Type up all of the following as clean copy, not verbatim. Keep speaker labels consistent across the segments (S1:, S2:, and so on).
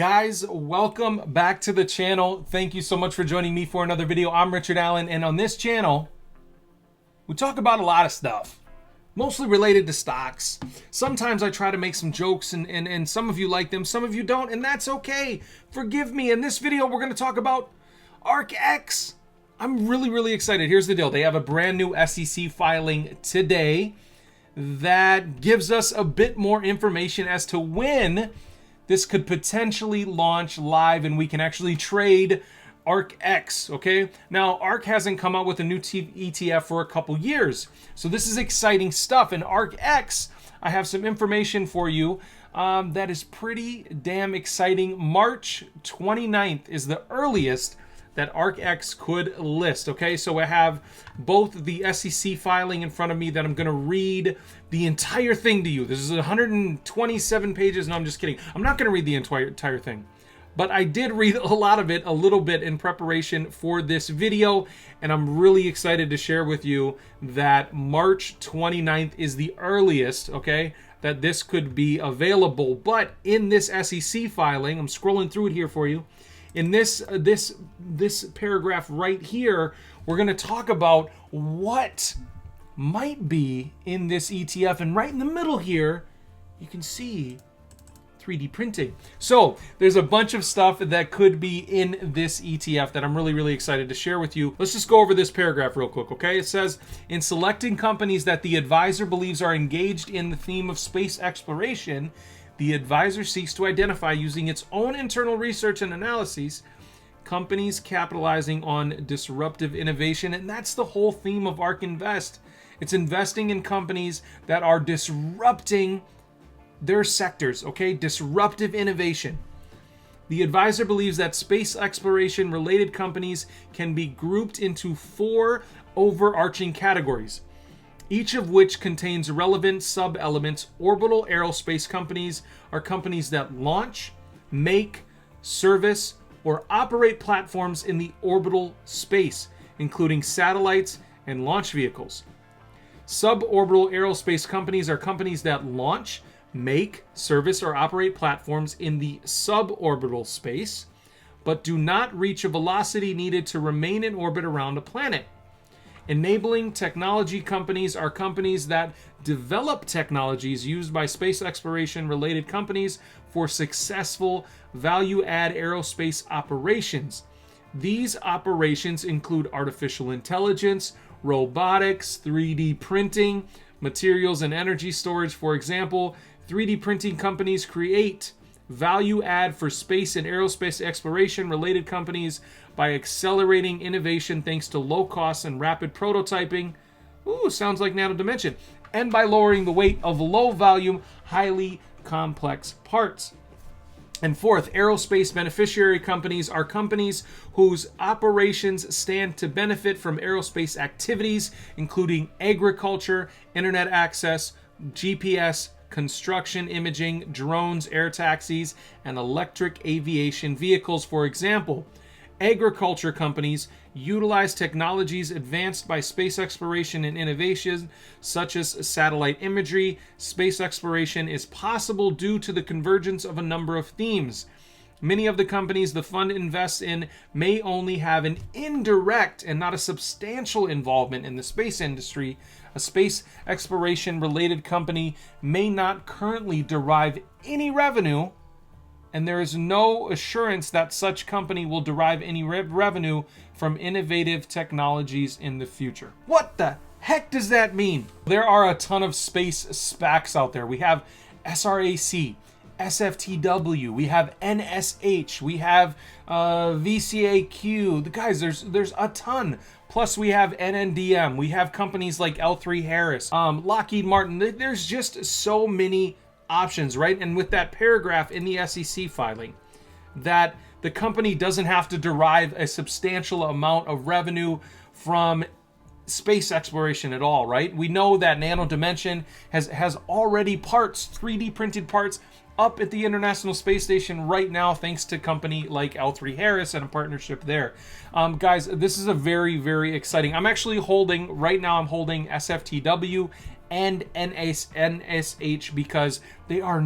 S1: Guys, welcome back to the channel. Thank you so much for joining me for another video. I'm Richard Allan, and on this channel, we talk about a lot of stuff, mostly related to stocks. Sometimes I try to make some jokes, and some of you like them, some of you don't, and that's okay. Forgive me. In this video, we're going to talk about ARKX. I'm really excited. Here's the deal. They have a brand new SEC filing today that gives us a bit more information as to when this could potentially launch live and we can actually trade ARKX, okay? Now, ARK hasn't come out with a new ETF for a couple years, so this is exciting stuff. And ARKX, I have some information for you that is pretty damn exciting. March 29th is the earliest that ARKX could list, okay? So I have both the SEC filing in front of me that I'm gonna read the entire thing to you. This is 127 pages. No, I'm just kidding. I'm not gonna read the entire thing. But I did read a lot of it, a little bit, in preparation for this video, and I'm really excited to share with you that March 29th is the earliest, okay, that this could be available. But in this SEC filing, I'm scrolling through it here for you, in this paragraph right here, we're going to talk about what might be in this ETF. And right in the middle here, you can see 3D printing. So there's a bunch of stuff that could be in this ETF that I'm really excited to share with you. Let's just go over this paragraph real quick, okay? It says, in selecting companies that the advisor believes are engaged in the theme of space exploration, the advisor seeks to identify, using its own internal research and analyses, companies capitalizing on disruptive innovation. And that's the whole theme of Ark Invest. It's investing in companies that are disrupting their sectors, okay? Disruptive innovation. The advisor believes that space exploration related companies can be grouped into 4 overarching categories, each of which contains relevant sub-elements. Orbital aerospace companies are companies that launch, make, service, or operate platforms in the orbital space, including satellites and launch vehicles. Suborbital aerospace companies are companies that launch, make, service, or operate platforms in the suborbital space, but do not reach a velocity needed to remain in orbit around a planet. Enabling technology companies are companies that develop technologies used by space exploration related companies for successful value-add aerospace operations. These operations include artificial intelligence, robotics, 3D printing, materials and energy storage. For example, 3D printing companies create value add for space and aerospace exploration related companies by accelerating innovation thanks to low costs and rapid prototyping. Ooh, sounds like nano dimension. And by lowering the weight of low volume, highly complex parts. And fourth, aerospace beneficiary companies are companies whose operations stand to benefit from aerospace activities, including agriculture, internet access, GPS, construction, imaging, drones, air taxis, and electric aviation vehicles. For example, agriculture companies utilize technologies advanced by space exploration and innovation, such as satellite imagery. Space exploration is possible due to the convergence of a number of themes. Many of the companies the fund invests in may only have an indirect and not a substantial involvement in the space industry. A space exploration related company may not currently derive any revenue, and there is no assurance that such company will derive any revenue from innovative technologies in the future. What the heck does that mean? There are a ton of space SPACs out there. We have SRAC, SFTW, we have NSH, we have VCAQ. Guys, there's a ton. Plus we have NNDM, we have companies like L3 Harris, Lockheed Martin. There's just so many options, right? And with that paragraph in the SEC filing, that the company doesn't have to derive a substantial amount of revenue from space exploration at all, right? We know that Nano Dimension has already parts, 3D printed parts, up at the International Space Station right now, thanks to a company like L3 Harris and a partnership there. Guys, this is a very exciting. I'm actually holding, right now I'm holding SFTW and NSH because they are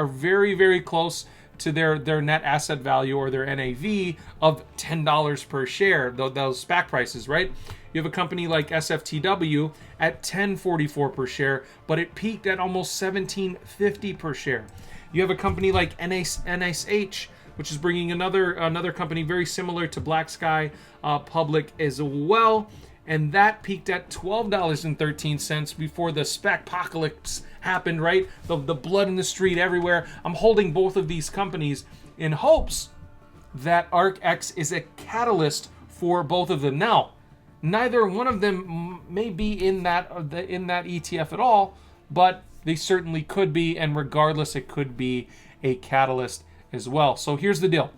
S1: very close to their net asset value or their NAV of $10 per share, those SPAC prices, right? You have a company like SFTW at $10.44 per share, but it peaked at almost $17.50 per share. You have a company like NSH, which is bringing another company very similar to Black Sky public as well, and that peaked at $12.13 before the SPAC-pocalypse happened, right? The blood in the street everywhere. I'm holding both of these companies in hopes that ARKX is a catalyst for both of them. Now, neither one of them may be in that ETF at all, but they certainly could be, and regardless, it could be a catalyst as well. So here's the deal.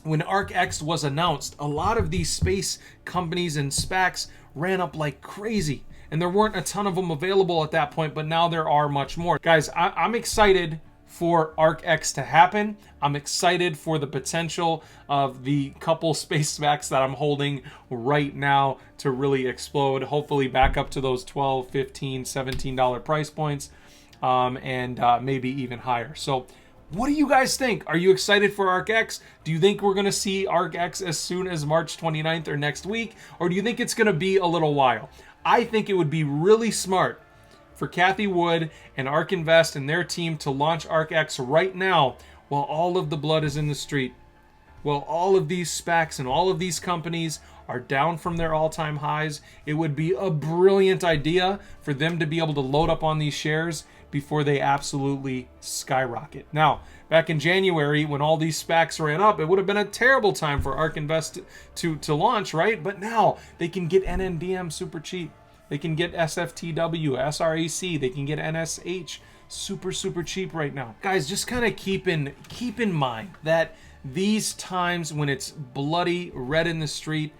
S1: When ARKX was announced, a lot of these space companies and SPACs ran up like crazy, and there weren't a ton of them available at that point, but now there are much more. Guys, I'm excited for ARKX to happen. I'm excited for the potential of the couple space SPACs that I'm holding right now to really explode, hopefully back up to those $12, $15, $17 price points, and maybe even higher. So what do you guys think? Are you excited for ARKX? Do you think we're going to see ARKX as soon as March 29th or next week? Or do you think it's going to be a little while? I think it would be really smart for Cathie Wood and Ark Invest and their team to launch ARKX right now while all of the blood is in the street. While all of these SPACs and all of these companies are down from their all-time highs, it would be a brilliant idea for them to be able to load up on these shares before they absolutely skyrocket. Now, back in January, when all these SPACs ran up, it would have been a terrible time for Ark Invest to launch, right? But now they can get NNDM super cheap. They can get SFTW, SRAC, they can get NSH super cheap right now. Guys, just kind of keep in mind that these times when it's bloody red in the street,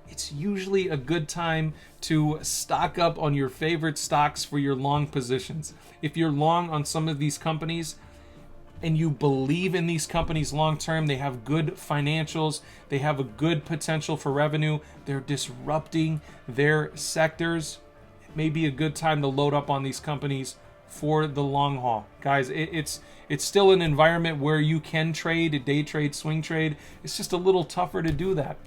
S1: it's usually a good time to stock up on your favorite stocks for your long positions. If you're long on some of these companies and you believe in these companies long term, they have good financials, they have a good potential for revenue, they're disrupting their sectors, it may be a good time to load up on these companies for the long haul. Guys, it's still an environment where you can trade, day trade, swing trade. It's just a little tougher to do that.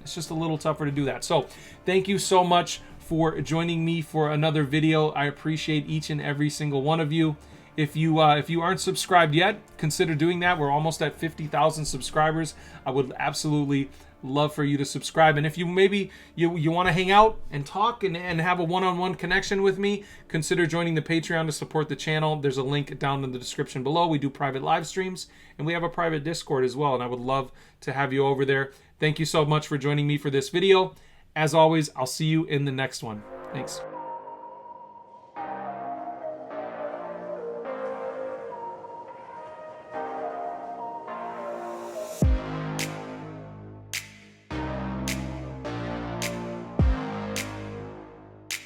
S1: So thank you so much for joining me for another video. I appreciate each and every single one of you. If you aren't subscribed yet, consider doing that. We're almost at 50,000 subscribers. I would absolutely love for you to subscribe. And if you maybe you want to hang out and talk and have a one-on-one connection with me, consider joining the Patreon to support the channel. There's a link down in the description below. We do private live streams and we have a private Discord as well, and I would love to have you over there. Thank you so much for joining me for this video. As always, I'll see you in the next one. Thanks.